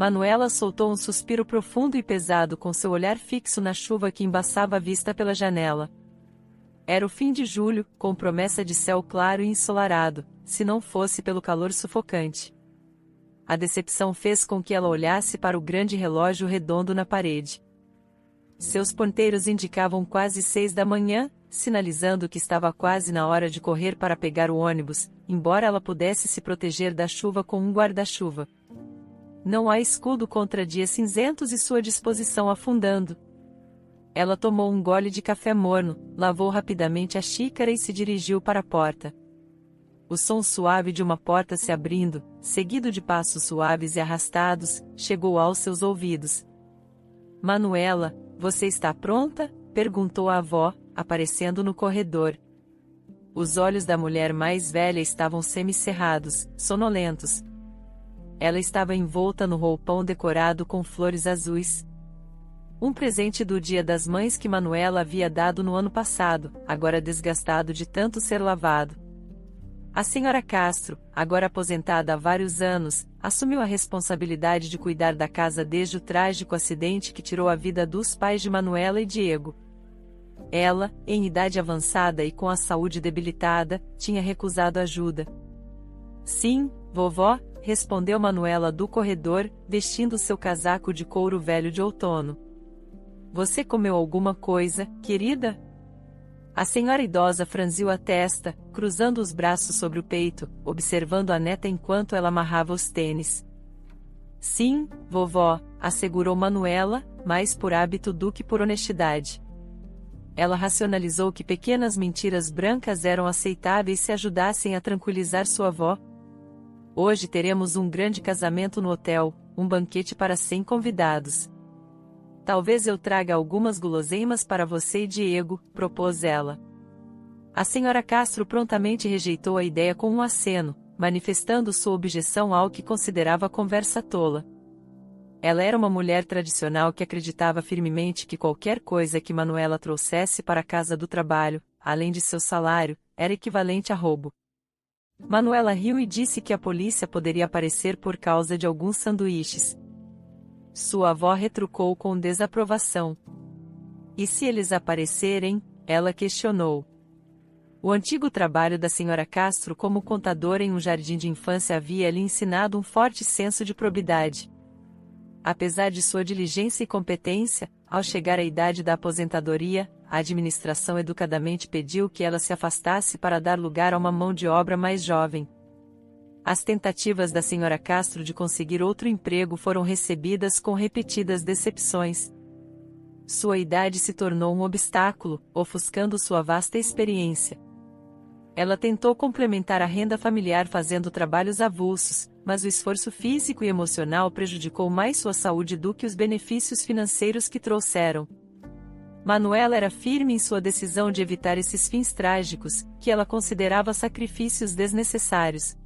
Manuela soltou um suspiro profundo e pesado com seu olhar fixo na chuva que embaçava a vista pela janela. Era o fim de julho, com promessa de céu claro e ensolarado, se não fosse pelo calor sufocante. A decepção fez com que ela olhasse para o grande relógio redondo na parede. Seus ponteiros indicavam quase 6 da manhã, sinalizando que estava quase na hora de correr para pegar o ônibus, embora ela pudesse se proteger da chuva com um guarda-chuva. Não há escudo contra dias cinzentos e sua disposição afundando. Ela tomou um gole de café morno, lavou rapidamente a xícara e se dirigiu para a porta. O som suave de uma porta se abrindo, seguido de passos suaves e arrastados, chegou aos seus ouvidos. Manuela, você está pronta? Perguntou a avó, aparecendo no corredor. Os olhos da mulher mais velha estavam semicerrados, sonolentos. Ela estava envolta no roupão decorado com flores azuis. Um presente do Dia das Mães que Manuela havia dado no ano passado, agora desgastado de tanto ser lavado. A senhora Castro, agora aposentada há vários anos, assumiu a responsabilidade de cuidar da casa desde o trágico acidente que tirou a vida dos pais de Manuela e Diego. Ela, em idade avançada e com a saúde debilitada, tinha recusado ajuda. Sim, vovó, respondeu Manuela do corredor, vestindo seu casaco de couro velho de outono. Você comeu alguma coisa, querida? A senhora idosa franziu a testa, cruzando os braços sobre o peito, observando a neta enquanto ela amarrava os tênis. Sim, vovó, assegurou Manuela, mais por hábito do que por honestidade. Ela racionalizou que pequenas mentiras brancas eram aceitáveis se ajudassem a tranquilizar sua avó. Hoje teremos um grande casamento no hotel, um banquete para 100 convidados. Talvez eu traga algumas guloseimas para você e Diego, propôs ela. A senhora Castro prontamente rejeitou a ideia com um aceno, manifestando sua objeção ao que considerava conversa tola. Ela era uma mulher tradicional que acreditava firmemente que qualquer coisa que Manuela trouxesse para a casa do trabalho, além de seu salário, era equivalente a roubo. Manuela riu e disse que a polícia poderia aparecer por causa de alguns sanduíches. Sua avó retrucou com desaprovação. E se eles aparecerem? Ela questionou. O antigo trabalho da senhora Castro como contadora em um jardim de infância havia lhe ensinado um forte senso de probidade. Apesar de sua diligência e competência, ao chegar à idade da aposentadoria, a administração educadamente pediu que ela se afastasse para dar lugar a uma mão de obra mais jovem. As tentativas da senhora Castro de conseguir outro emprego foram recebidas com repetidas decepções. Sua idade se tornou um obstáculo, ofuscando sua vasta experiência. Ela tentou complementar a renda familiar fazendo trabalhos avulsos, mas o esforço físico e emocional prejudicou mais sua saúde do que os benefícios financeiros que trouxeram. Manuela era firme em sua decisão de evitar esses fins trágicos, que ela considerava sacrifícios desnecessários.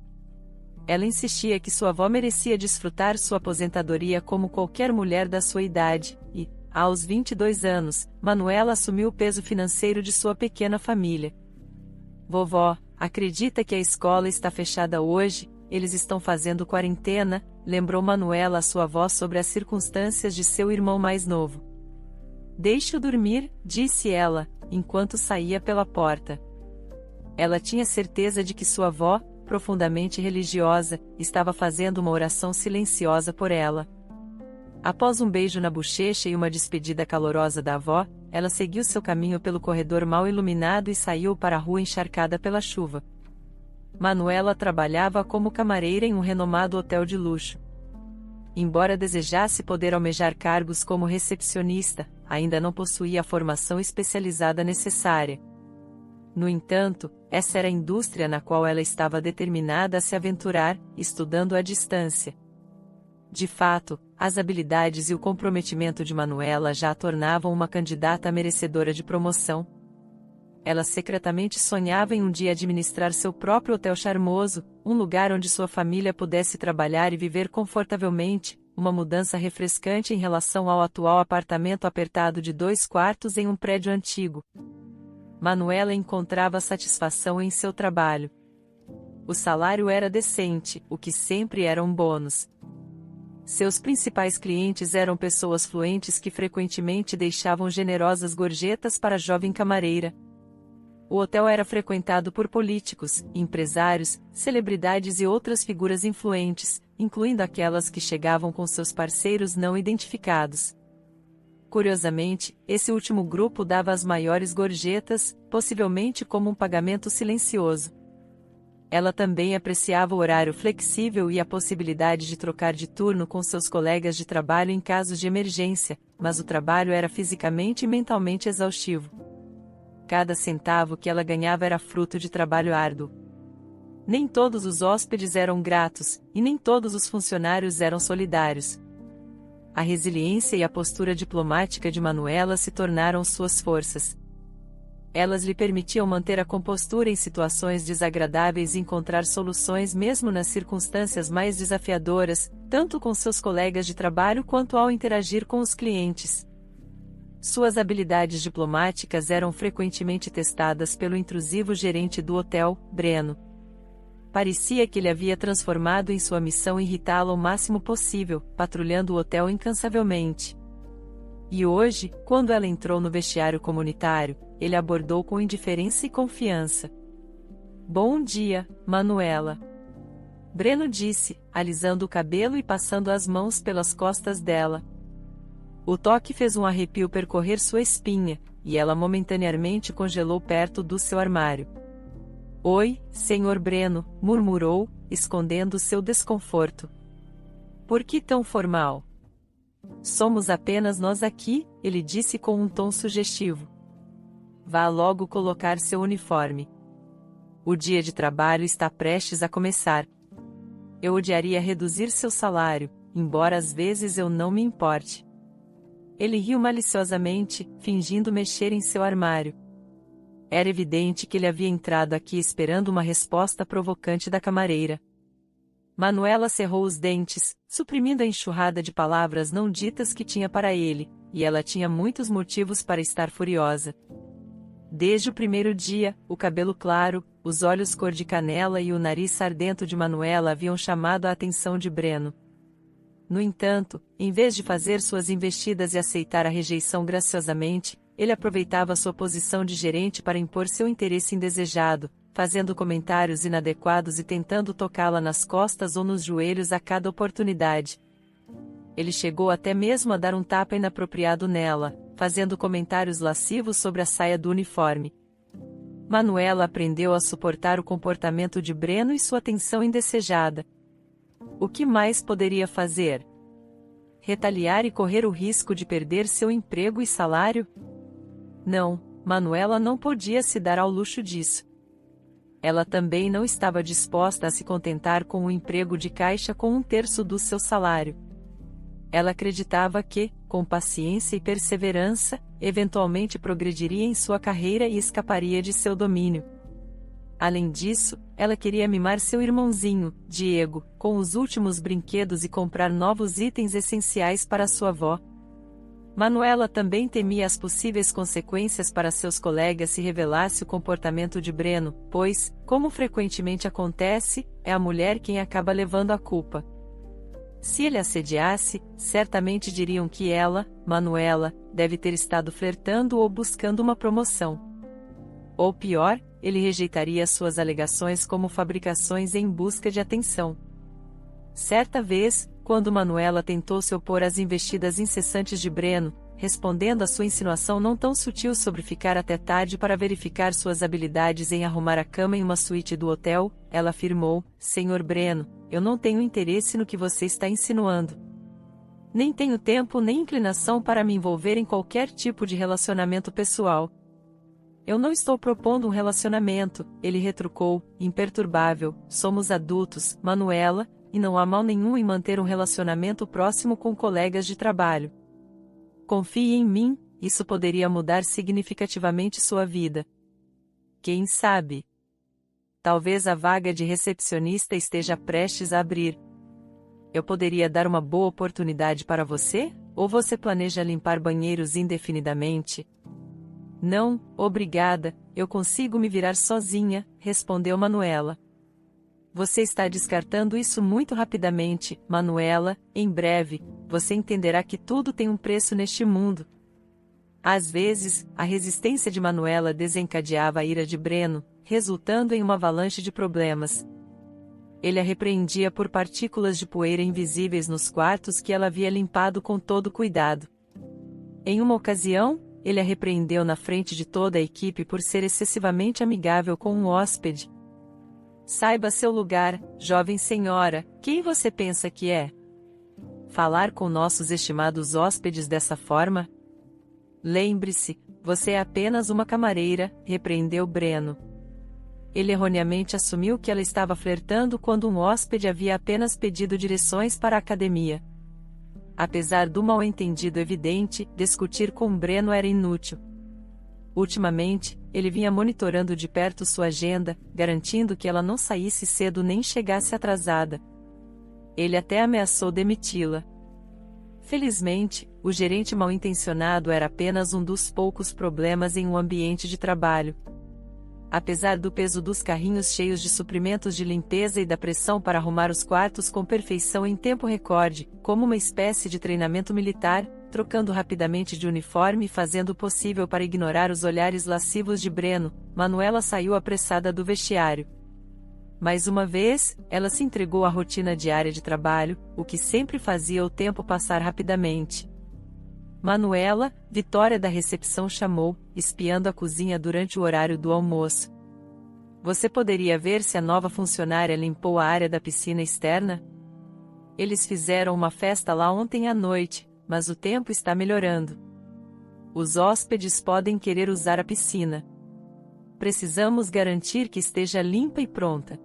Ela insistia que sua avó merecia desfrutar sua aposentadoria como qualquer mulher da sua idade, e, aos 22 anos, Manuela assumiu o peso financeiro de sua pequena família. Vovó, acredita que a escola está fechada hoje? Eles estão fazendo quarentena, lembrou Manuela a sua avó sobre as circunstâncias de seu irmão mais novo. Deixe-o dormir, disse ela, enquanto saía pela porta. Ela tinha certeza de que sua avó, profundamente religiosa, estava fazendo uma oração silenciosa por ela. Após um beijo na bochecha e uma despedida calorosa da avó, ela seguiu seu caminho pelo corredor mal iluminado e saiu para a rua encharcada pela chuva. Manuela trabalhava como camareira em um renomado hotel de luxo. Embora desejasse poder almejar cargos como recepcionista, ainda não possuía a formação especializada necessária. No entanto, essa era a indústria na qual ela estava determinada a se aventurar, estudando à distância. De fato, as habilidades e o comprometimento de Manuela já a tornavam uma candidata merecedora de promoção. Ela secretamente sonhava em um dia administrar seu próprio hotel charmoso, um lugar onde sua família pudesse trabalhar e viver confortavelmente, uma mudança refrescante em relação ao atual apartamento apertado de 2 quartos em um prédio antigo. Manuela encontrava satisfação em seu trabalho. O salário era decente, o que sempre era um bônus. Seus principais clientes eram pessoas fluentes que frequentemente deixavam generosas gorjetas para a jovem camareira. O hotel era frequentado por políticos, empresários, celebridades e outras figuras influentes, incluindo aquelas que chegavam com seus parceiros não identificados. Curiosamente, esse último grupo dava as maiores gorjetas, possivelmente como um pagamento silencioso. Ela também apreciava o horário flexível e a possibilidade de trocar de turno com seus colegas de trabalho em casos de emergência, mas o trabalho era fisicamente e mentalmente exaustivo. Cada centavo que ela ganhava era fruto de trabalho árduo. Nem todos os hóspedes eram gratos, e nem todos os funcionários eram solidários. A resiliência e a postura diplomática de Manuela se tornaram suas forças. Elas lhe permitiam manter a compostura em situações desagradáveis e encontrar soluções mesmo nas circunstâncias mais desafiadoras, tanto com seus colegas de trabalho quanto ao interagir com os clientes. Suas habilidades diplomáticas eram frequentemente testadas pelo intrusivo gerente do hotel, Breno. Parecia que ele havia transformado em sua missão irritá-la o máximo possível, patrulhando o hotel incansavelmente. E hoje, quando ela entrou no vestiário comunitário, ele a abordou com indiferença e confiança. "Bom dia, Manuela." Breno disse, alisando o cabelo e passando as mãos pelas costas dela. O toque fez um arrepio percorrer sua espinha, e ela momentaneamente congelou perto do seu armário. "Oi, Sr. Breno", murmurou, escondendo seu desconforto. "Por que tão formal?" "Somos apenas nós aqui", ele disse com um tom sugestivo. "Vá logo colocar seu uniforme. O dia de trabalho está prestes a começar. Eu odiaria reduzir seu salário, embora às vezes eu não me importe." Ele riu maliciosamente, fingindo mexer em seu armário. Era evidente que ele havia entrado aqui esperando uma resposta provocante da camareira. Manuela cerrou os dentes, suprimindo a enxurrada de palavras não ditas que tinha para ele, e ela tinha muitos motivos para estar furiosa. Desde o primeiro dia, o cabelo claro, os olhos cor de canela e o nariz sardento de Manuela haviam chamado a atenção de Breno. No entanto, em vez de fazer suas investidas e aceitar a rejeição graciosamente, ele aproveitava sua posição de gerente para impor seu interesse indesejado, fazendo comentários inadequados e tentando tocá-la nas costas ou nos joelhos a cada oportunidade. Ele chegou até mesmo a dar um tapa inapropriado nela, fazendo comentários lascivos sobre a saia do uniforme. Manuela aprendeu a suportar o comportamento de Breno e sua atenção indesejada. O que mais poderia fazer? Retaliar e correr o risco de perder seu emprego e salário? Não, Manuela não podia se dar ao luxo disso. Ela também não estava disposta a se contentar com um emprego de caixa com 1/3 do seu salário. Ela acreditava que, com paciência e perseverança, eventualmente progrediria em sua carreira e escaparia de seu domínio. Além disso, ela queria mimar seu irmãozinho, Diego, com os últimos brinquedos e comprar novos itens essenciais para sua avó. Manuela também temia as possíveis consequências para seus colegas se revelasse o comportamento de Breno, pois, como frequentemente acontece, é a mulher quem acaba levando a culpa. Se ele assediasse, certamente diriam que ela, Manuela, deve ter estado flertando ou buscando uma promoção. Ou pior, ele rejeitaria suas alegações como fabricações em busca de atenção. Certa vez, quando Manuela tentou se opor às investidas incessantes de Breno, respondendo à sua insinuação não tão sutil sobre ficar até tarde para verificar suas habilidades em arrumar a cama em uma suíte do hotel, ela afirmou: "Senhor Breno, eu não tenho interesse no que você está insinuando. Nem tenho tempo nem inclinação para me envolver em qualquer tipo de relacionamento pessoal." "Eu não estou propondo um relacionamento", ele retrucou, imperturbável. "Somos adultos, Manuela, e não há mal nenhum em manter um relacionamento próximo com colegas de trabalho. Confie em mim, isso poderia mudar significativamente sua vida. Quem sabe? Talvez a vaga de recepcionista esteja prestes a abrir. Eu poderia dar uma boa oportunidade para você? Ou você planeja limpar banheiros indefinidamente?" "Não, obrigada, eu consigo me virar sozinha", respondeu Manuela. Você está descartando isso muito rapidamente, Manuela. Em breve, você entenderá que tudo tem um preço neste mundo. Às vezes, a resistência de Manuela desencadeava a ira de Breno, resultando em uma avalanche de problemas. Ele a repreendia por partículas de poeira invisíveis nos quartos que ela havia limpado com todo cuidado. Em uma ocasião, ele a repreendeu na frente de toda a equipe por ser excessivamente amigável com um hóspede. Saiba seu lugar, jovem senhora, quem você pensa que é? Falar com nossos estimados hóspedes dessa forma? Lembre-se, você é apenas uma camareira, repreendeu Breno. Ele erroneamente assumiu que ela estava flertando quando um hóspede havia apenas pedido direções para a academia. Apesar do mal-entendido evidente, discutir com Breno era inútil. Ultimamente, ele vinha monitorando de perto sua agenda, garantindo que ela não saísse cedo nem chegasse atrasada. Ele até ameaçou demiti-la. Felizmente, o gerente mal-intencionado era apenas um dos poucos problemas em um ambiente de trabalho. Apesar do peso dos carrinhos cheios de suprimentos de limpeza e da pressão para arrumar os quartos com perfeição em tempo recorde, como uma espécie de treinamento militar, trocando rapidamente de uniforme e fazendo o possível para ignorar os olhares lascivos de Breno, Manuela saiu apressada do vestiário. Mais uma vez, ela se entregou à rotina diária de trabalho, o que sempre fazia o tempo passar rapidamente. Manuela, Vitória da recepção chamou, espiando a cozinha durante o horário do almoço. Você poderia ver se a nova funcionária limpou a área da piscina externa? Eles fizeram uma festa lá ontem à noite, mas o tempo está melhorando. Os hóspedes podem querer usar a piscina. Precisamos garantir que esteja limpa e pronta.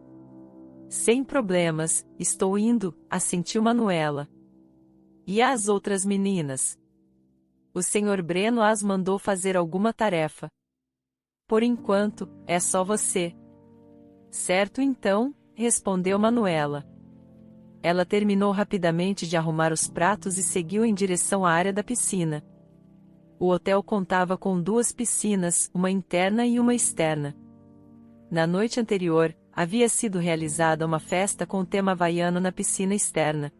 Sem problemas, estou indo, assentiu Manuela. E as outras meninas? O Sr. Breno as mandou fazer alguma tarefa. Por enquanto, é só você. Certo então, respondeu Manuela. Ela terminou rapidamente de arrumar os pratos e seguiu em direção à área da piscina. O hotel contava com 2 piscinas, uma interna e uma externa. Na noite anterior, havia sido realizada uma festa com tema havaiano na piscina externa.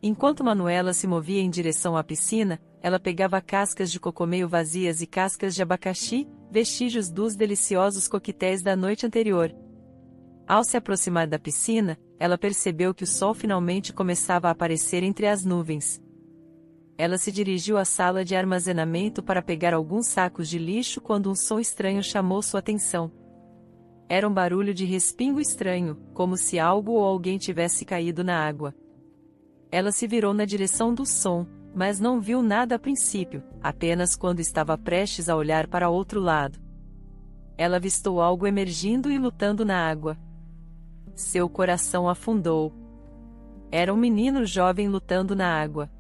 Enquanto Manuela se movia em direção à piscina, ela pegava cascas de cocô meio vazias e cascas de abacaxi, vestígios dos deliciosos coquetéis da noite anterior. Ao se aproximar da piscina, ela percebeu que o sol finalmente começava a aparecer entre as nuvens. Ela se dirigiu à sala de armazenamento para pegar alguns sacos de lixo quando um som estranho chamou sua atenção. Era um barulho de respingo estranho, como se algo ou alguém tivesse caído na água. Ela se virou na direção do som, mas não viu nada a princípio, apenas quando estava prestes a olhar para outro lado. Ela avistou algo emergindo e lutando na água. Seu coração afundou. Era um menino jovem lutando na água.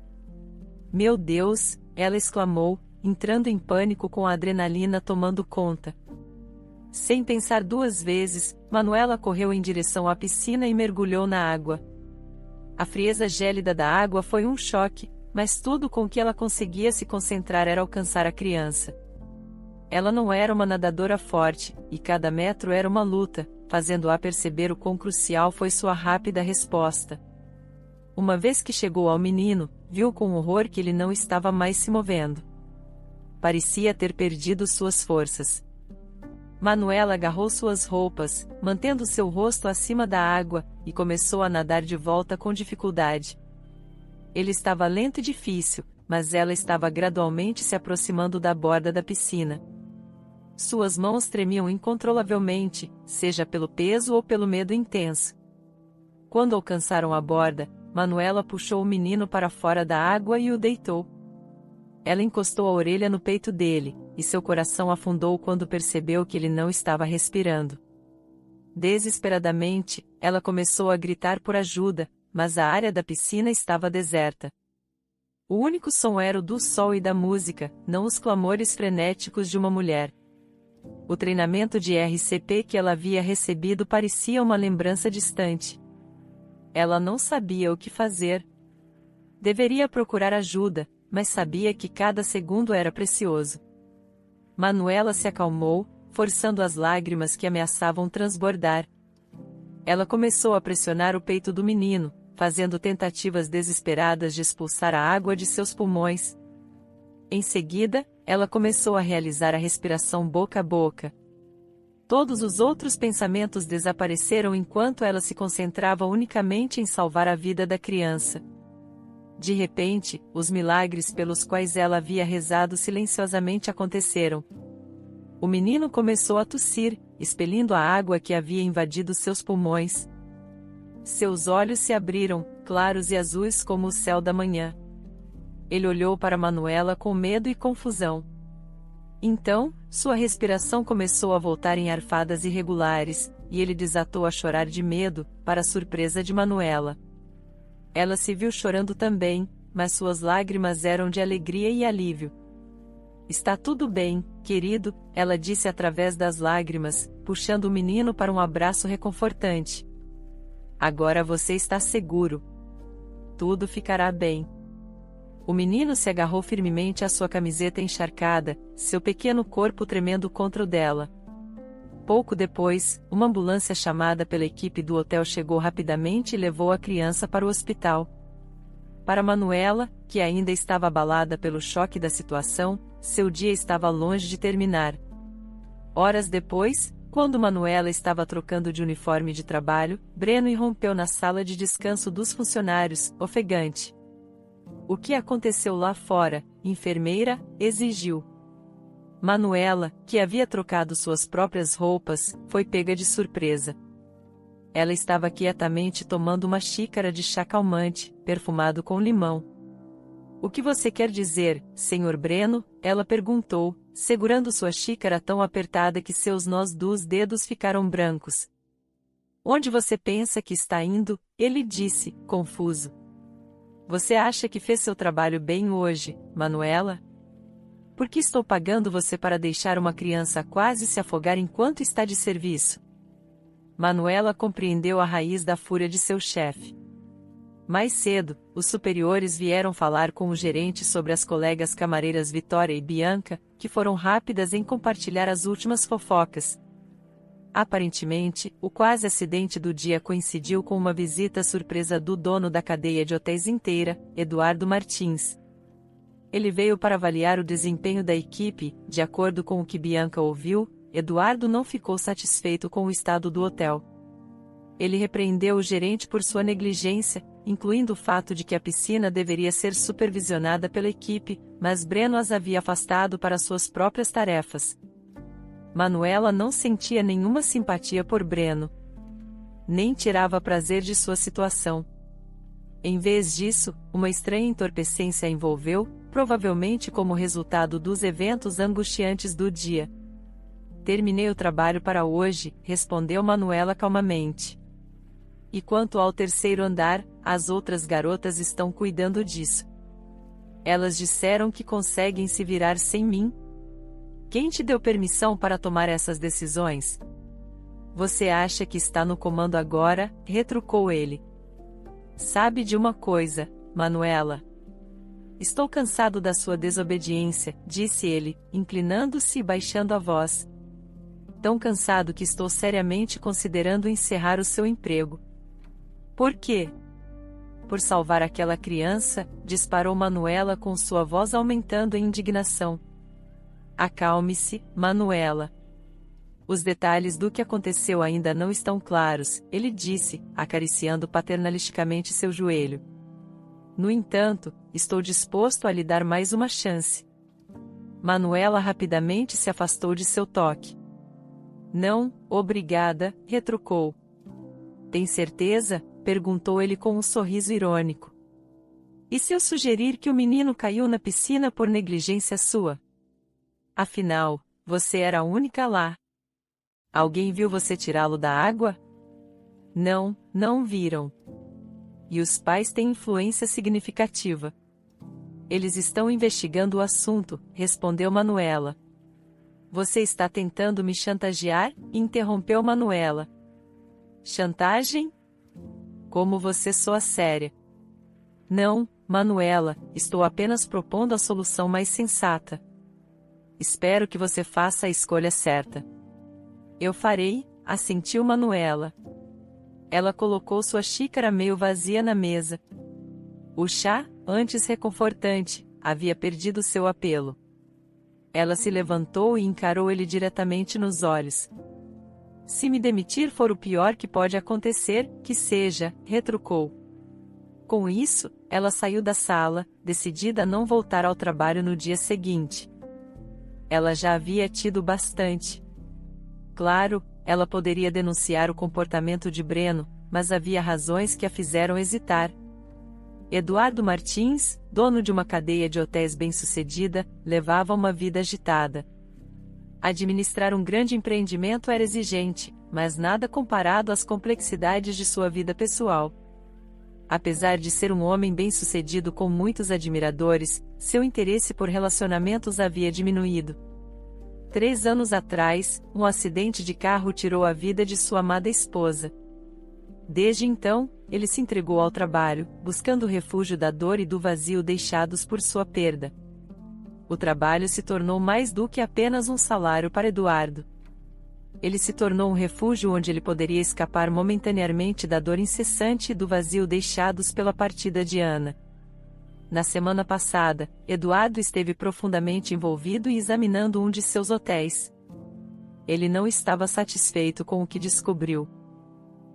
Meu Deus, ela exclamou, entrando em pânico com a adrenalina tomando conta. Sem pensar 2 vezes, Manuela correu em direção à piscina e mergulhou na água. A frieza gélida da água foi um choque, mas tudo com que ela conseguia se concentrar era alcançar a criança. Ela não era uma nadadora forte, e cada metro era uma luta, fazendo-a perceber o quão crucial foi sua rápida resposta. Uma vez que chegou ao menino, viu com horror que ele não estava mais se movendo. Parecia ter perdido suas forças. Manuela agarrou suas roupas, mantendo seu rosto acima da água, e começou a nadar de volta com dificuldade. Ele estava lento e difícil, mas ela estava gradualmente se aproximando da borda da piscina. Suas mãos tremiam incontrolavelmente, seja pelo peso ou pelo medo intenso. Quando alcançaram a borda, Manuela puxou o menino para fora da água e o deitou. Ela encostou a orelha no peito dele, e seu coração afundou quando percebeu que ele não estava respirando. Desesperadamente, ela começou a gritar por ajuda, mas a área da piscina estava deserta. O único som era o do sol e da música, não os clamores frenéticos de uma mulher. O treinamento de RCP que ela havia recebido parecia uma lembrança distante. Ela não sabia o que fazer. Deveria procurar ajuda, mas sabia que cada segundo era precioso. Manuela se acalmou, forçando as lágrimas que ameaçavam transbordar. Ela começou a pressionar o peito do menino, fazendo tentativas desesperadas de expulsar a água de seus pulmões. Em seguida, ela começou a realizar a respiração boca a boca. Todos os outros pensamentos desapareceram enquanto ela se concentrava unicamente em salvar a vida da criança. De repente, os milagres pelos quais ela havia rezado silenciosamente aconteceram. O menino começou a tossir, expelindo a água que havia invadido seus pulmões. Seus olhos se abriram, claros e azuis como o céu da manhã. Ele olhou para Manuela com medo e confusão. Então, sua respiração começou a voltar em arfadas irregulares, e ele desatou a chorar de medo, para a surpresa de Manuela. Ela se viu chorando também, mas suas lágrimas eram de alegria e alívio. "Está tudo bem, querido", ela disse através das lágrimas, puxando o menino para um abraço reconfortante. "Agora você está seguro. Tudo ficará bem." O menino se agarrou firmemente à sua camiseta encharcada, seu pequeno corpo tremendo contra o dela. Pouco depois, uma ambulância chamada pela equipe do hotel chegou rapidamente e levou a criança para o hospital. Para Manuela, que ainda estava abalada pelo choque da situação, seu dia estava longe de terminar. Horas depois, quando Manuela estava trocando de uniforme de trabalho, Breno irrompeu na sala de descanso dos funcionários, ofegante. "O que aconteceu lá fora, enfermeira?", exigiu. Manuela, que havia trocado suas próprias roupas, foi pega de surpresa. Ela estava quietamente tomando uma xícara de chá calmante, perfumado com limão. "O que você quer dizer, Sr. Breno?", ela perguntou, segurando sua xícara tão apertada que seus nós dos dedos ficaram brancos. "Onde você pensa que está indo?", ele disse, confuso. "Você acha que fez seu trabalho bem hoje, Manuela? Por que estou pagando você para deixar uma criança quase se afogar enquanto está de serviço?" Manuela compreendeu a raiz da fúria de seu chefe. Mais cedo, os superiores vieram falar com o gerente sobre as colegas camareiras Vitória e Bianca, que foram rápidas em compartilhar as últimas fofocas. Aparentemente, o quase acidente do dia coincidiu com uma visita surpresa do dono da cadeia de hotéis inteira, Eduardo Martins. Ele veio para avaliar o desempenho da equipe. De acordo com o que Bianca ouviu, Eduardo não ficou satisfeito com o estado do hotel. Ele repreendeu o gerente por sua negligência, incluindo o fato de que a piscina deveria ser supervisionada pela equipe, mas Breno as havia afastado para suas próprias tarefas. Manuela não sentia nenhuma simpatia por Breno. Nem tirava prazer de sua situação. Em vez disso, uma estranha entorpecência a envolveu, provavelmente como resultado dos eventos angustiantes do dia. "Terminei o trabalho para hoje", respondeu Manuela calmamente. "E quanto ao terceiro andar, as outras garotas estão cuidando disso. Elas disseram que conseguem se virar sem mim." "Quem te deu permissão para tomar essas decisões?" "Você acha que está no comando agora?", retrucou ele. "Sabe de uma coisa, Manuela? Estou cansado da sua desobediência", disse ele, inclinando-se e baixando a voz. "Tão cansado que estou seriamente considerando encerrar o seu emprego." "Por quê?" "Por salvar aquela criança", disparou Manuela com sua voz aumentando em indignação. "Acalme-se, Manuela. Os detalhes do que aconteceu ainda não estão claros", ele disse, acariciando paternalisticamente seu joelho. "No entanto, estou disposto a lhe dar mais uma chance." Manuela rapidamente se afastou de seu toque. "Não, obrigada", retrucou. "Tem certeza?", perguntou ele com um sorriso irônico. "E se eu sugerir que o menino caiu na piscina por negligência sua? Afinal, você era a única lá. Alguém viu você tirá-lo da água?" "Não, não viram. E os pais têm influência significativa." "Eles estão investigando o assunto", respondeu Manuela. "Você está tentando me chantagear?", interrompeu Manuela. "Chantagem? Como você soa séria." "Não, Manuela, estou apenas propondo a solução mais sensata. Espero que você faça a escolha certa." "Eu farei", assentiu Manuela. Ela colocou sua xícara meio vazia na mesa. O chá, antes reconfortante, havia perdido seu apelo. Ela se levantou e encarou ele diretamente nos olhos. Se me demitir for o pior que pode acontecer, que seja, retrucou. Com isso, ela saiu da sala, decidida a não voltar ao trabalho no dia seguinte. Ela já havia tido bastante. Claro, ela poderia denunciar o comportamento de Breno, mas havia razões que a fizeram hesitar. Eduardo Martins, dono de uma cadeia de hotéis bem-sucedida, levava uma vida agitada. Administrar um grande empreendimento era exigente, mas nada comparado às complexidades de sua vida pessoal. Apesar de ser um homem bem-sucedido com muitos admiradores, seu interesse por relacionamentos havia diminuído. 3 anos atrás, um acidente de carro tirou a vida de sua amada esposa. Desde então, ele se entregou ao trabalho, buscando o refúgio da dor e do vazio deixados por sua perda. O trabalho se tornou mais do que apenas um salário para Eduardo. Ele se tornou um refúgio onde ele poderia escapar momentaneamente da dor incessante e do vazio deixados pela partida de Ana. Na semana passada, Eduardo esteve profundamente envolvido e examinando um de seus hotéis. Ele não estava satisfeito com o que descobriu.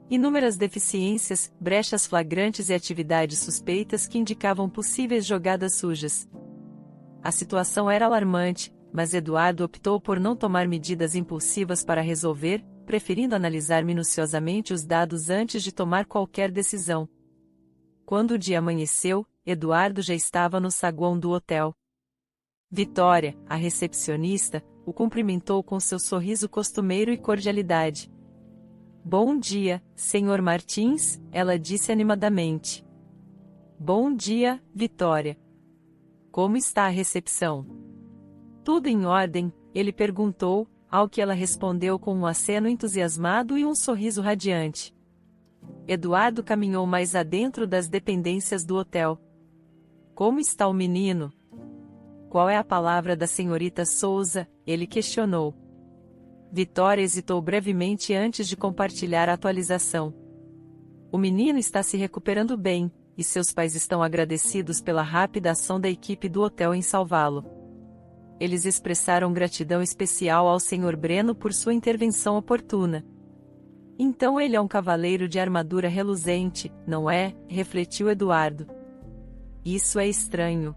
Inúmeras deficiências, brechas flagrantes e atividades suspeitas que indicavam possíveis jogadas sujas. A situação era alarmante, mas Eduardo optou por não tomar medidas impulsivas para resolver, preferindo analisar minuciosamente os dados antes de tomar qualquer decisão. Quando o dia amanheceu, Eduardo já estava no saguão do hotel. Vitória, a recepcionista, o cumprimentou com seu sorriso costumeiro e cordialidade. "Bom dia, Sr. Martins", ela disse animadamente. "Bom dia, Vitória. Como está a recepção?" "Tudo em ordem", ele perguntou, ao que ela respondeu com um aceno entusiasmado e um sorriso radiante. Eduardo caminhou mais adentro das dependências do hotel. "Como está o menino?" "Qual é a palavra da senhorita Souza?", ele questionou. Vitória hesitou brevemente antes de compartilhar a atualização. "O menino está se recuperando bem, e seus pais estão agradecidos pela rápida ação da equipe do hotel em salvá-lo. Eles expressaram gratidão especial ao Sr. Breno por sua intervenção oportuna." "Então ele é um cavaleiro de armadura reluzente, não é?", refletiu Eduardo. "Isso é estranho.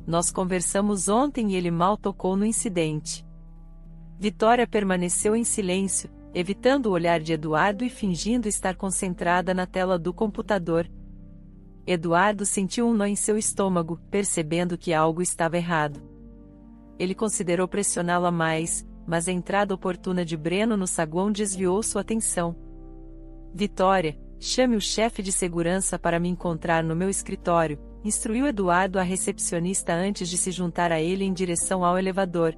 Nós conversamos ontem e ele mal tocou no incidente." Vitória permaneceu em silêncio, evitando o olhar de Eduardo e fingindo estar concentrada na tela do computador. Eduardo sentiu um nó em seu estômago, percebendo que algo estava errado. Ele considerou pressioná-la mais, mas a entrada oportuna de Breno no saguão desviou sua atenção. "Vitória, chame o chefe de segurança para me encontrar no meu escritório", instruiu Eduardo a recepcionista antes de se juntar a ele em direção ao elevador.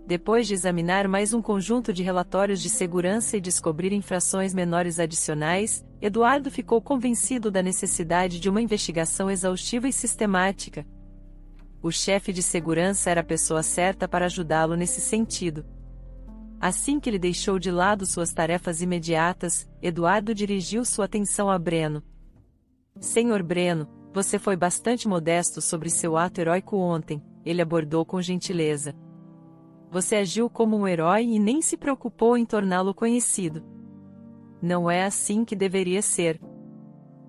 Depois de examinar mais um conjunto de relatórios de segurança e descobrir infrações menores adicionais, Eduardo ficou convencido da necessidade de uma investigação exaustiva e sistemática. O chefe de segurança era a pessoa certa para ajudá-lo nesse sentido. Assim que ele deixou de lado suas tarefas imediatas, Eduardo dirigiu sua atenção a Breno. "Sr. Breno, você foi bastante modesto sobre seu ato heróico ontem", ele abordou com gentileza. "Você agiu como um herói e nem se preocupou em torná-lo conhecido. Não é assim que deveria ser.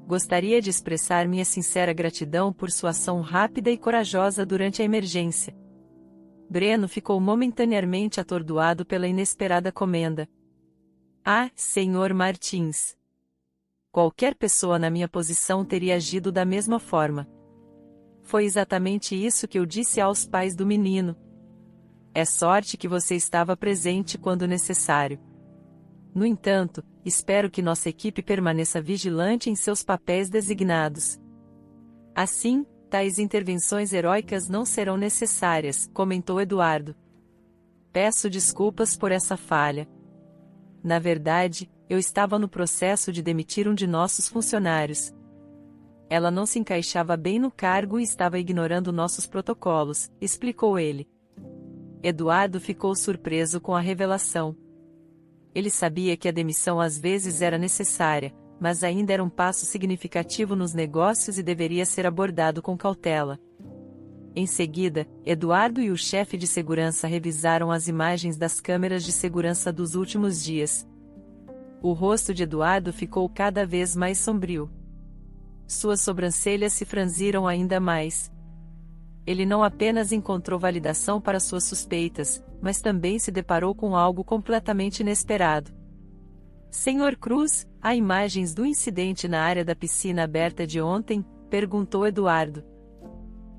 Gostaria de expressar minha sincera gratidão por sua ação rápida e corajosa durante a emergência." Breno ficou momentaneamente atordoado pela inesperada comenda. "Ah, Sr. Martins. Qualquer pessoa na minha posição teria agido da mesma forma. Foi exatamente isso que eu disse aos pais do menino. É sorte que você estava presente quando necessário. No entanto, espero que nossa equipe permaneça vigilante em seus papéis designados. Assim, tais intervenções heróicas não serão necessárias", comentou Eduardo. "Peço desculpas por essa falha. Na verdade, eu estava no processo de demitir um de nossos funcionários. Ela não se encaixava bem no cargo e estava ignorando nossos protocolos", explicou ele. Eduardo ficou surpreso com a revelação. Ele sabia que a demissão às vezes era necessária, mas ainda era um passo significativo nos negócios e deveria ser abordado com cautela. Em seguida, Eduardo e o chefe de segurança revisaram as imagens das câmeras de segurança dos últimos dias. O rosto de Eduardo ficou cada vez mais sombrio. Suas sobrancelhas se franziram ainda mais. Ele não apenas encontrou validação para suas suspeitas, mas também se deparou com algo completamente inesperado. Senhor Cruz, há imagens do incidente na área da piscina aberta de ontem? Perguntou Eduardo.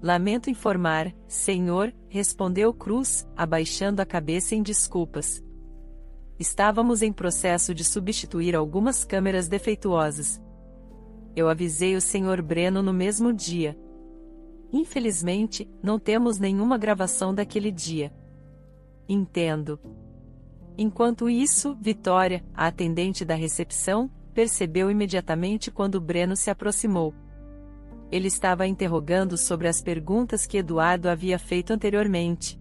Lamento informar, senhor, respondeu Cruz, abaixando a cabeça em desculpas. Estávamos em processo de substituir algumas câmeras defeituosas. Eu avisei o Sr. Breno no mesmo dia. Infelizmente, não temos nenhuma gravação daquele dia. Entendo. Enquanto isso, Vitória, a atendente da recepção, percebeu imediatamente quando Breno se aproximou. Ele estava interrogando sobre as perguntas que Eduardo havia feito anteriormente.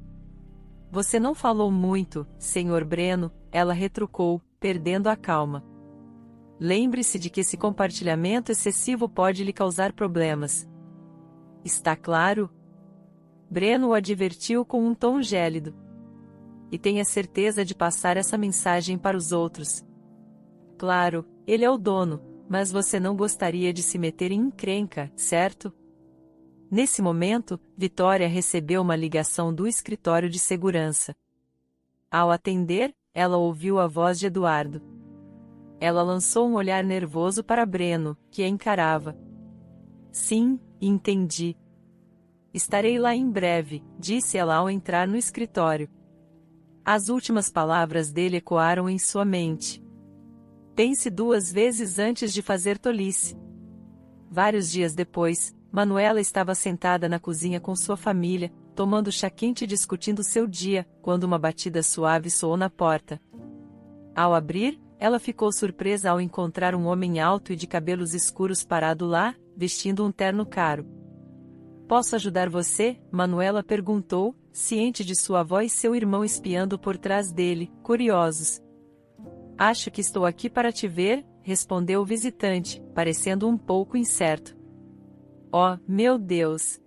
Você não falou muito, Sr. Breno, ela retrucou, perdendo a calma. Lembre-se de que esse compartilhamento excessivo pode lhe causar problemas. Está claro? Breno o advertiu com um tom gélido. E tenha certeza de passar essa mensagem para os outros. Claro, ele é o dono, mas você não gostaria de se meter em encrenca, certo? Nesse momento, Vitória recebeu uma ligação do escritório de segurança. Ao atender, ela ouviu a voz de Eduardo. Ela lançou um olhar nervoso para Breno, que a encarava. Sim, entendi. Estarei lá em breve, disse ela ao entrar no escritório. As últimas palavras dele ecoaram em sua mente. Pense 2 vezes antes de fazer tolice. Vários dias depois, Manuela estava sentada na cozinha com sua família, tomando chá quente e discutindo seu dia, quando uma batida suave soou na porta. Ao abrir, ela ficou surpresa ao encontrar um homem alto e de cabelos escuros parado lá, vestindo um terno caro. Posso ajudar você? Manuela perguntou, ciente de sua avó e seu irmão espiando por trás dele, curiosos. Acho que estou aqui para te ver, respondeu o visitante, parecendo um pouco incerto. Oh, meu Deus!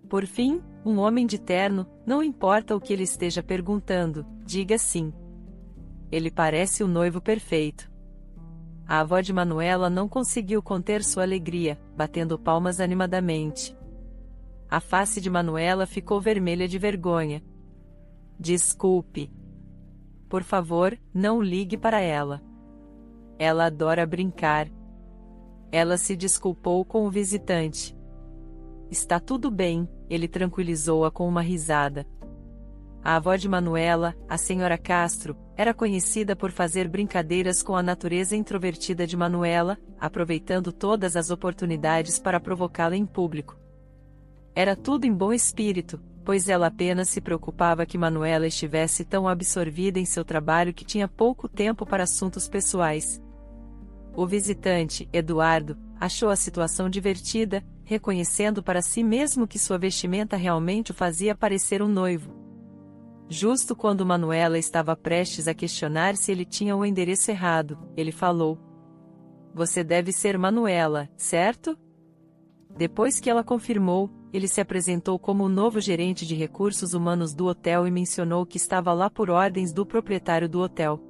Por fim, um homem de terno, não importa o que ele esteja perguntando, diga sim. Ele parece o noivo perfeito. A avó de Manuela não conseguiu conter sua alegria, batendo palmas animadamente. A face de Manuela ficou vermelha de vergonha. Desculpe. Por favor, não ligue para ela. Ela adora brincar. Ela se desculpou com o visitante. Está tudo bem, ele tranquilizou-a com uma risada. A avó de Manuela, a senhora Castro, era conhecida por fazer brincadeiras com a natureza introvertida de Manuela, aproveitando todas as oportunidades para provocá-la em público. Era tudo em bom espírito, pois ela apenas se preocupava que Manuela estivesse tão absorvida em seu trabalho que tinha pouco tempo para assuntos pessoais. O visitante, Eduardo, achou a situação divertida, reconhecendo para si mesmo que sua vestimenta realmente o fazia parecer um noivo. Justo quando Manuela estava prestes a questionar se ele tinha o endereço errado, ele falou: Você deve ser Manuela, certo? Depois que ela confirmou, ele se apresentou como o novo gerente de recursos humanos do hotel e mencionou que estava lá por ordens do proprietário do hotel.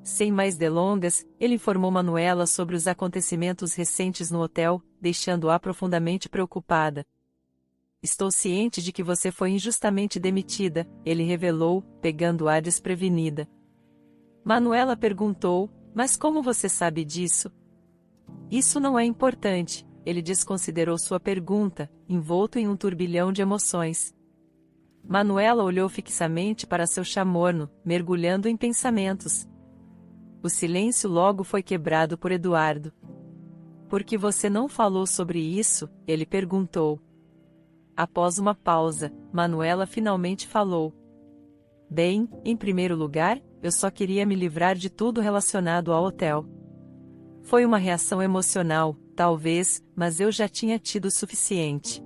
Sem mais delongas, ele informou Manuela sobre os acontecimentos recentes no hotel, deixando-a profundamente preocupada. Estou ciente de que você foi injustamente demitida, ele revelou, pegando-a desprevenida. Manuela perguntou, mas como você sabe disso? Isso não é importante, ele desconsiderou sua pergunta, envolto em um turbilhão de emoções. Manuela olhou fixamente para seu chá morno, mergulhando em pensamentos. O silêncio logo foi quebrado por Eduardo. Por que você não falou sobre isso? Ele perguntou. Após uma pausa, Manuela finalmente falou. Bem, em primeiro lugar, eu só queria me livrar de tudo relacionado ao hotel. Foi uma reação emocional, talvez, mas eu já tinha tido o suficiente.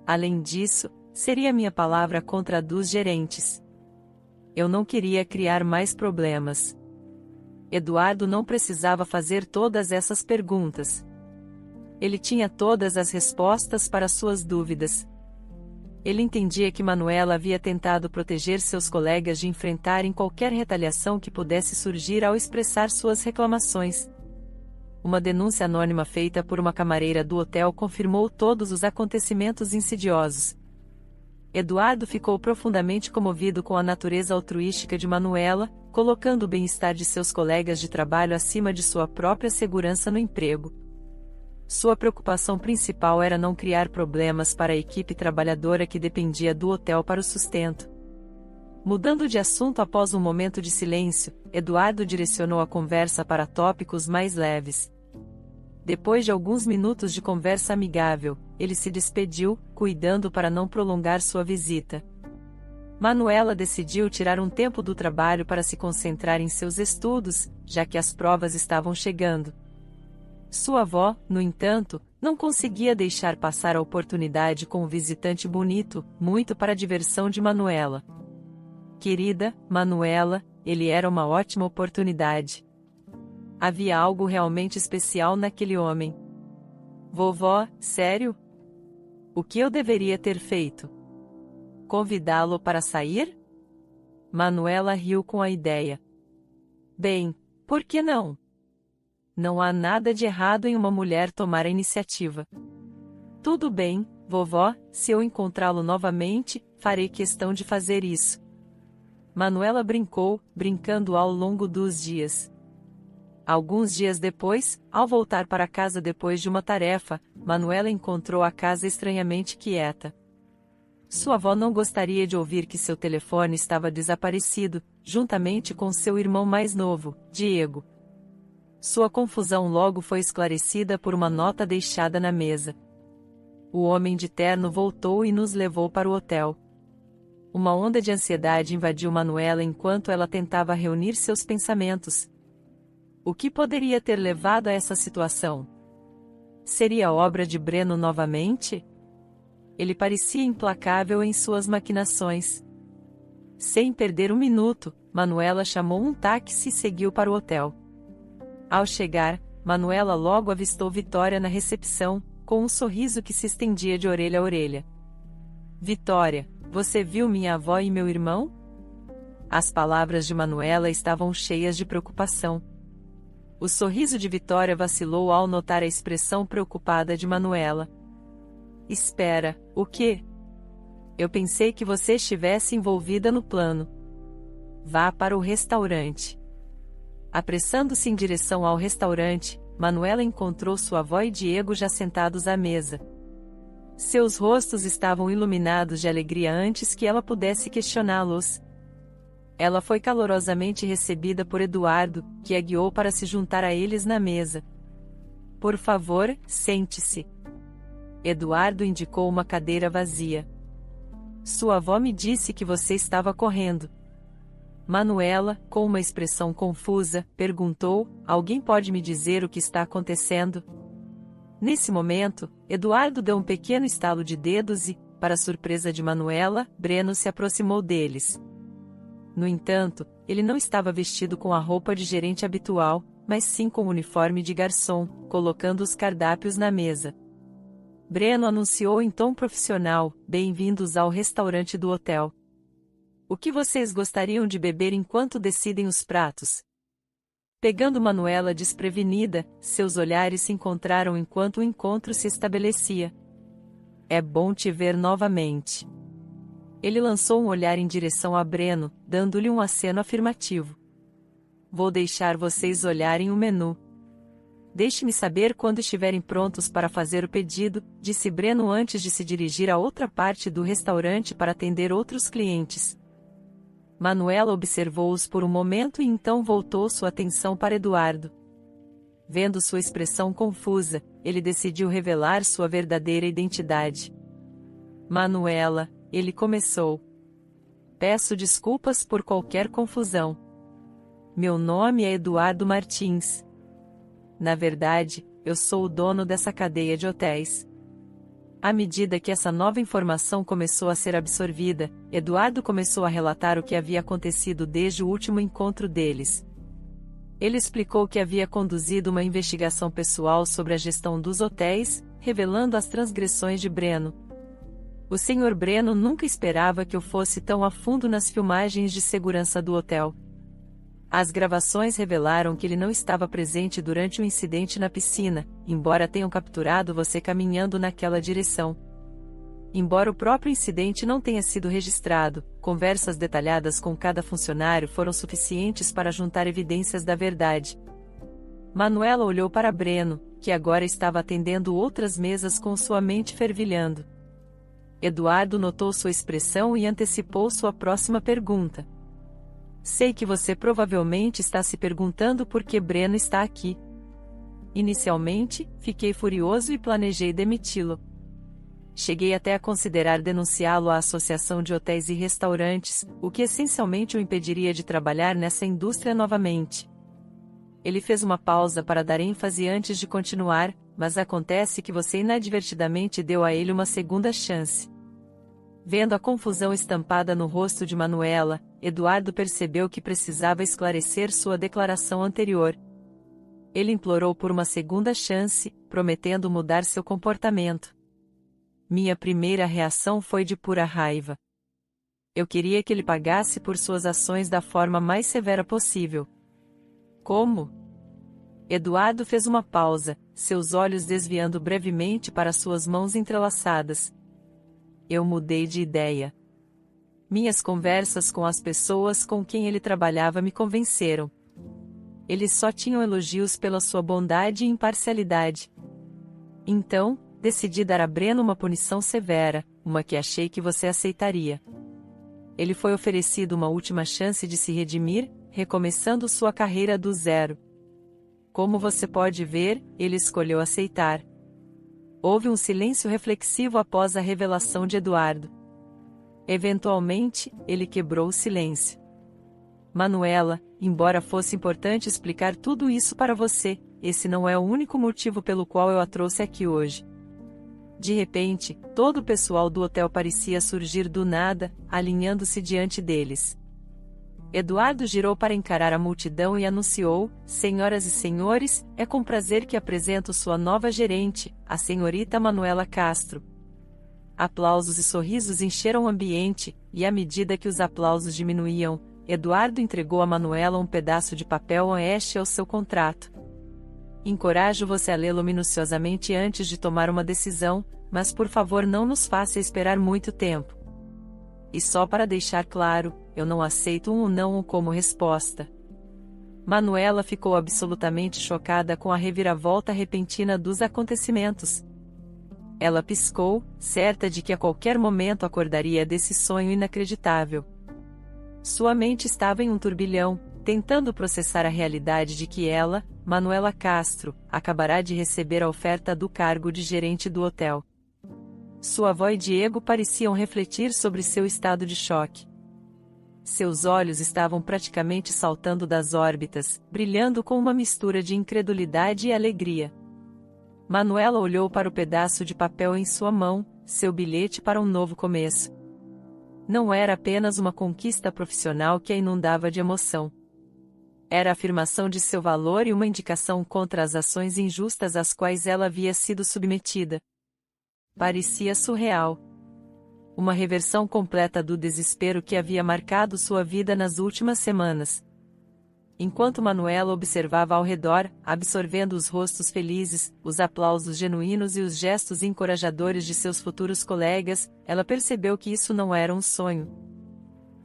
Além disso, seria minha palavra contra a dos gerentes. Eu não queria criar mais problemas. Eduardo não precisava fazer todas essas perguntas. Ele tinha todas as respostas para suas dúvidas. Ele entendia que Manuela havia tentado proteger seus colegas de enfrentarem qualquer retaliação que pudesse surgir ao expressar suas reclamações. Uma denúncia anônima feita por uma camareira do hotel confirmou todos os acontecimentos insidiosos. Eduardo ficou profundamente comovido com a natureza altruística de Manuela, colocando o bem-estar de seus colegas de trabalho acima de sua própria segurança no emprego. Sua preocupação principal era não criar problemas para a equipe trabalhadora que dependia do hotel para o sustento. Mudando de assunto após um momento de silêncio, Eduardo direcionou a conversa para tópicos mais leves. Depois de alguns minutos de conversa amigável, ele se despediu, cuidando para não prolongar sua visita. Manuela decidiu tirar um tempo do trabalho para se concentrar em seus estudos, já que as provas estavam chegando. Sua avó, no entanto, não conseguia deixar passar a oportunidade com o visitante bonito, muito para a diversão de Manuela. Querida, Manuela, ele era uma ótima oportunidade. Havia algo realmente especial naquele homem. Vovó, sério? O que eu deveria ter feito? Convidá-lo para sair? Manuela riu com a ideia. Bem, por que não? Não há nada de errado em uma mulher tomar a iniciativa. Tudo bem, vovó, se eu encontrá-lo novamente, farei questão de fazer isso. Manuela brincou, brincando ao longo dos dias. Alguns dias depois, ao voltar para casa depois de uma tarefa, Manuela encontrou a casa estranhamente quieta. Sua avó não gostaria de ouvir que seu telefone estava desaparecido, juntamente com seu irmão mais novo, Diego. Sua confusão logo foi esclarecida por uma nota deixada na mesa. O homem de terno voltou e nos levou para o hotel. Uma onda de ansiedade invadiu Manuela enquanto ela tentava reunir seus pensamentos. O que poderia ter levado a essa situação? Seria obra de Breno novamente? Ele parecia implacável em suas maquinações. Sem perder um minuto, Manuela chamou um táxi e seguiu para o hotel. Ao chegar, Manuela logo avistou Vitória na recepção, com um sorriso que se estendia de orelha a orelha. Vitória, você viu minha avó e meu irmão? As palavras de Manuela estavam cheias de preocupação. O sorriso de Vitória vacilou ao notar a expressão preocupada de Manuela. Espera, o quê? Eu pensei que você estivesse envolvida no plano. Vá para o restaurante. Apressando-se em direção ao restaurante, Manuela encontrou sua avó e Diego já sentados à mesa. Seus rostos estavam iluminados de alegria antes que ela pudesse questioná-los. Ela foi calorosamente recebida por Eduardo, que a guiou para se juntar a eles na mesa. Por favor, sente-se. Eduardo indicou uma cadeira vazia. Sua avó me disse que você estava correndo. Manuela, com uma expressão confusa, perguntou: alguém pode me dizer o que está acontecendo? Nesse momento, Eduardo deu um pequeno estalo de dedos e, para surpresa de Manuela, Breno se aproximou deles. No entanto, ele não estava vestido com a roupa de gerente habitual, mas sim com o uniforme de garçom, colocando os cardápios na mesa. Breno anunciou em tom profissional: bem-vindos ao restaurante do hotel. O que vocês gostariam de beber enquanto decidem os pratos? Pegando Manuela desprevenida, seus olhares se encontraram enquanto o encontro se estabelecia. É bom te ver novamente. Ele lançou um olhar em direção a Breno, dando-lhe um aceno afirmativo. Vou deixar vocês olharem o menu. Deixe-me saber quando estiverem prontos para fazer o pedido, disse Breno antes de se dirigir a outra parte do restaurante para atender outros clientes. Manuela observou-os por um momento e então voltou sua atenção para Eduardo. Vendo sua expressão confusa, ele decidiu revelar sua verdadeira identidade. Manuela, ele começou. Peço desculpas por qualquer confusão. Meu nome é Eduardo Martins. Na verdade, eu sou o dono dessa cadeia de hotéis. À medida que essa nova informação começou a ser absorvida, Eduardo começou a relatar o que havia acontecido desde o último encontro deles. Ele explicou que havia conduzido uma investigação pessoal sobre a gestão dos hotéis, revelando as transgressões de Breno. O Sr. Breno nunca esperava que eu fosse tão a fundo nas filmagens de segurança do hotel. As gravações revelaram que ele não estava presente durante o incidente na piscina, embora tenham capturado você caminhando naquela direção. Embora o próprio incidente não tenha sido registrado, conversas detalhadas com cada funcionário foram suficientes para juntar evidências da verdade. Manuela olhou para Breno, que agora estava atendendo outras mesas com sua mente fervilhando. Eduardo notou sua expressão e antecipou sua próxima pergunta. Sei que você provavelmente está se perguntando por que Breno está aqui. Inicialmente, fiquei furioso e planejei demiti-lo. Cheguei até a considerar denunciá-lo à Associação de Hotéis e Restaurantes, o que essencialmente o impediria de trabalhar nessa indústria novamente. Ele fez uma pausa para dar ênfase antes de continuar, mas acontece que você inadvertidamente deu a ele uma segunda chance. Vendo a confusão estampada no rosto de Manuela, Eduardo percebeu que precisava esclarecer sua declaração anterior. Ele implorou por uma segunda chance, prometendo mudar seu comportamento. Minha primeira reação foi de pura raiva. Eu queria que ele pagasse por suas ações da forma mais severa possível. Como? Eduardo fez uma pausa, seus olhos desviando brevemente para suas mãos entrelaçadas. Eu mudei de ideia. Minhas conversas com as pessoas com quem ele trabalhava me convenceram. Eles só tinham elogios pela sua bondade e imparcialidade. Então, decidi dar a Breno uma punição severa, uma que achei que você aceitaria. Ele foi oferecido uma última chance de se redimir, recomeçando sua carreira do zero. Como você pode ver, ele escolheu aceitar. Houve um silêncio reflexivo após a revelação de Eduardo. Eventualmente, ele quebrou o silêncio. Manuela, embora fosse importante explicar tudo isso para você, esse não é o único motivo pelo qual eu a trouxe aqui hoje. De repente, todo o pessoal do hotel parecia surgir do nada, alinhando-se diante deles. Eduardo girou para encarar a multidão e anunciou: Senhoras e senhores, é com prazer que apresento sua nova gerente, a senhorita Manuela Castro. Aplausos e sorrisos encheram o ambiente, e à medida que os aplausos diminuíam, Eduardo entregou a Manuela um pedaço de papel oeste ao seu contrato. Encorajo você a lê-lo minuciosamente antes de tomar uma decisão, mas por favor não nos faça esperar muito tempo. E só para deixar claro, eu não aceito um não como resposta. Manuela ficou absolutamente chocada com a reviravolta repentina dos acontecimentos. Ela piscou, certa de que a qualquer momento acordaria desse sonho inacreditável. Sua mente estava em um turbilhão, tentando processar a realidade de que ela, Manuela Castro, acabará de receber a oferta do cargo de gerente do hotel. Sua avó e Diego pareciam refletir sobre seu estado de choque. Seus olhos estavam praticamente saltando das órbitas, brilhando com uma mistura de incredulidade e alegria. Manuela olhou para o pedaço de papel em sua mão, seu bilhete para um novo começo. Não era apenas uma conquista profissional que a inundava de emoção. Era a afirmação de seu valor e uma indicação contra as ações injustas às quais ela havia sido submetida. Parecia surreal. Uma reversão completa do desespero que havia marcado sua vida nas últimas semanas. Enquanto Manuela observava ao redor, absorvendo os rostos felizes, os aplausos genuínos e os gestos encorajadores de seus futuros colegas, ela percebeu que isso não era um sonho.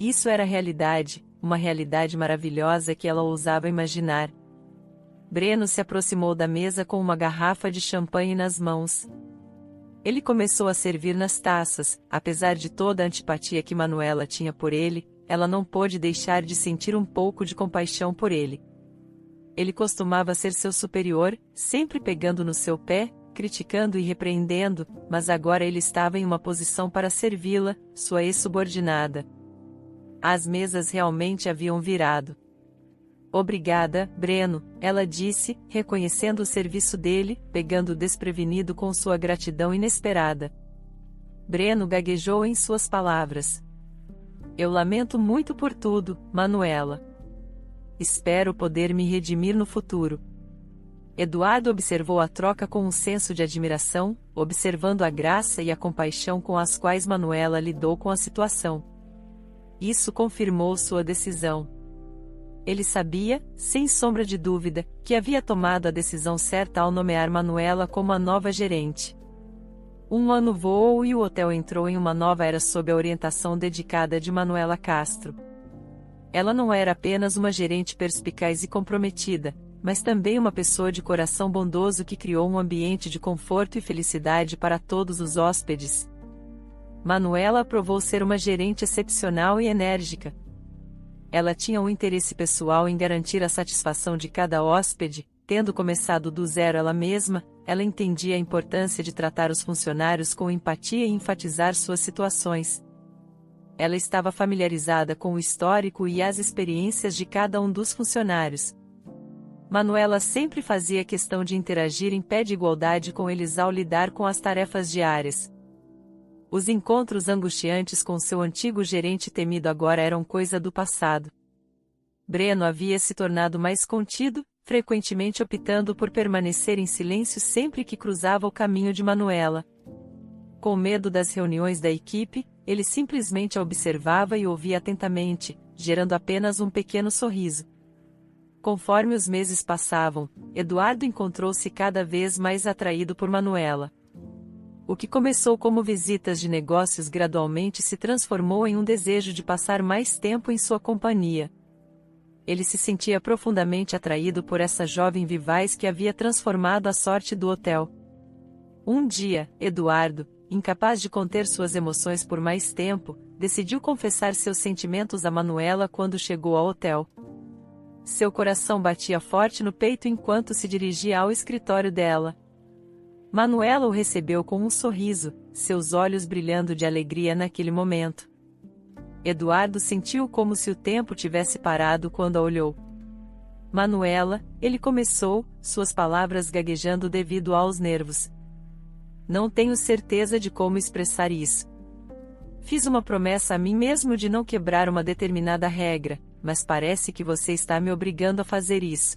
Isso era realidade, uma realidade maravilhosa que ela ousava imaginar. Breno se aproximou da mesa com uma garrafa de champanhe nas mãos. Ele começou a servir nas taças, apesar de toda a antipatia que Manuela tinha por ele, ela não pôde deixar de sentir um pouco de compaixão por ele. Ele costumava ser seu superior, sempre pegando no seu pé, criticando e repreendendo, mas agora ele estava em uma posição para servi-la, sua ex-subordinada. As mesas realmente haviam virado. Obrigada, Breno, ela disse, reconhecendo o serviço dele, pegando desprevenido com sua gratidão inesperada. Breno gaguejou em suas palavras. Eu lamento muito por tudo, Manuela. Espero poder me redimir no futuro. Eduardo observou a troca com um senso de admiração, observando a graça e a compaixão com as quais Manuela lidou com a situação. Isso confirmou sua decisão. Ele sabia, sem sombra de dúvida, que havia tomado a decisão certa ao nomear Manuela como a nova gerente. Um ano voou e o hotel entrou em uma nova era sob a orientação dedicada de Manuela Castro. Ela não era apenas uma gerente perspicaz e comprometida, mas também uma pessoa de coração bondoso que criou um ambiente de conforto e felicidade para todos os hóspedes. Manuela provou ser uma gerente excepcional e enérgica. Ela tinha um interesse pessoal em garantir a satisfação de cada hóspede, tendo começado do zero ela mesma, ela entendia a importância de tratar os funcionários com empatia e enfatizar suas situações. Ela estava familiarizada com o histórico e as experiências de cada um dos funcionários. Manuela sempre fazia questão de interagir em pé de igualdade com eles ao lidar com as tarefas diárias. Os encontros angustiantes com seu antigo gerente temido agora eram coisa do passado. Breno havia se tornado mais contido, frequentemente optando por permanecer em silêncio sempre que cruzava o caminho de Manuela. Com medo das reuniões da equipe, ele simplesmente a observava e ouvia atentamente, gerando apenas um pequeno sorriso. Conforme os meses passavam, Eduardo encontrou-se cada vez mais atraído por Manuela. O que começou como visitas de negócios gradualmente se transformou em um desejo de passar mais tempo em sua companhia. Ele se sentia profundamente atraído por essa jovem vivaz que havia transformado a sorte do hotel. Um dia, Eduardo, incapaz de conter suas emoções por mais tempo, decidiu confessar seus sentimentos a Manuela quando chegou ao hotel. Seu coração batia forte no peito enquanto se dirigia ao escritório dela. Manuela o recebeu com um sorriso, seus olhos brilhando de alegria naquele momento. Eduardo sentiu como se o tempo tivesse parado quando a olhou. Manuela, ele começou, suas palavras gaguejando devido aos nervos. Não tenho certeza de como expressar isso. Fiz uma promessa a mim mesmo de não quebrar uma determinada regra, mas parece que você está me obrigando a fazer isso.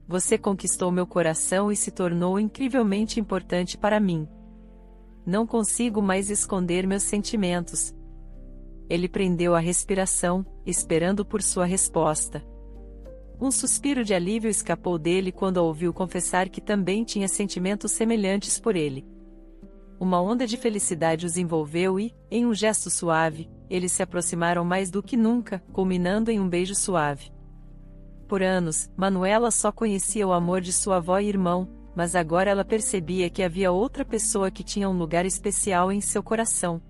Você conquistou meu coração e se tornou incrivelmente importante para mim. Não consigo mais esconder meus sentimentos. Ele prendeu a respiração, esperando por sua resposta. Um suspiro de alívio escapou dele quando a ouviu confessar que também tinha sentimentos semelhantes por ele. Uma onda de felicidade os envolveu e, em um gesto suave, eles se aproximaram mais do que nunca, culminando em um beijo suave. Por anos, Manuela só conhecia o amor de sua avó e irmão, mas agora ela percebia que havia outra pessoa que tinha um lugar especial em seu coração.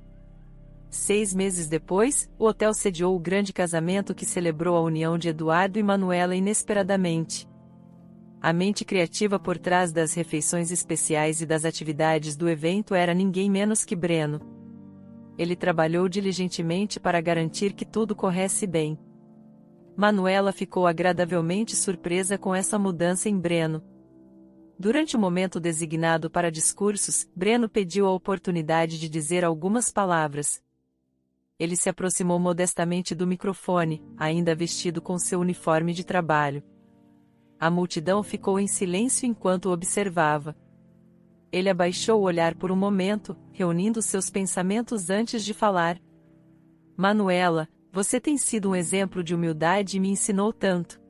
6 meses depois, o hotel sediou o grande casamento que celebrou a união de Eduardo e Manuela inesperadamente. A mente criativa por trás das refeições especiais e das atividades do evento era ninguém menos que Breno. Ele trabalhou diligentemente para garantir que tudo corresse bem. Manuela ficou agradavelmente surpresa com essa mudança em Breno. Durante o momento designado para discursos, Breno pediu a oportunidade de dizer algumas palavras. Ele se aproximou modestamente do microfone, ainda vestido com seu uniforme de trabalho. A multidão ficou em silêncio enquanto o observava. Ele abaixou o olhar por um momento, reunindo seus pensamentos antes de falar. Manuela, você tem sido um exemplo de humildade e me ensinou tanto.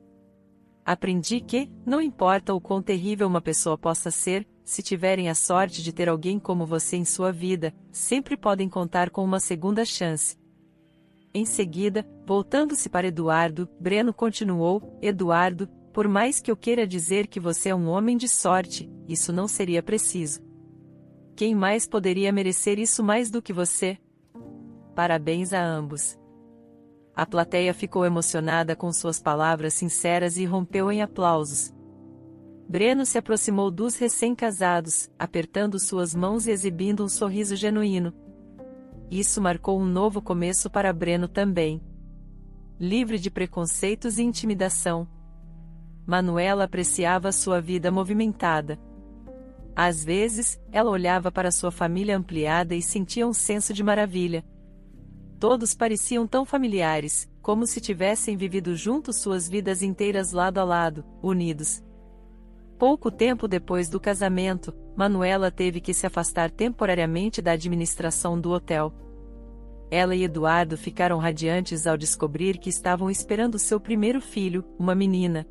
Aprendi que, não importa o quão terrível uma pessoa possa ser, se tiverem a sorte de ter alguém como você em sua vida, sempre podem contar com uma segunda chance. Em seguida, voltando-se para Eduardo, Breno continuou: Eduardo, por mais que eu queira dizer que você é um homem de sorte, isso não seria preciso. Quem mais poderia merecer isso mais do que você? Parabéns a ambos. A plateia ficou emocionada com suas palavras sinceras e rompeu em aplausos. Breno se aproximou dos recém-casados, apertando suas mãos e exibindo um sorriso genuíno. Isso marcou um novo começo para Breno também. Livre de preconceitos e intimidação, Manuela apreciava sua vida movimentada. Às vezes, ela olhava para sua família ampliada e sentia um senso de maravilha. Todos pareciam tão familiares, como se tivessem vivido juntos suas vidas inteiras lado a lado, unidos. Pouco tempo depois do casamento, Manuela teve que se afastar temporariamente da administração do hotel. Ela e Eduardo ficaram radiantes ao descobrir que estavam esperando seu primeiro filho, uma menina.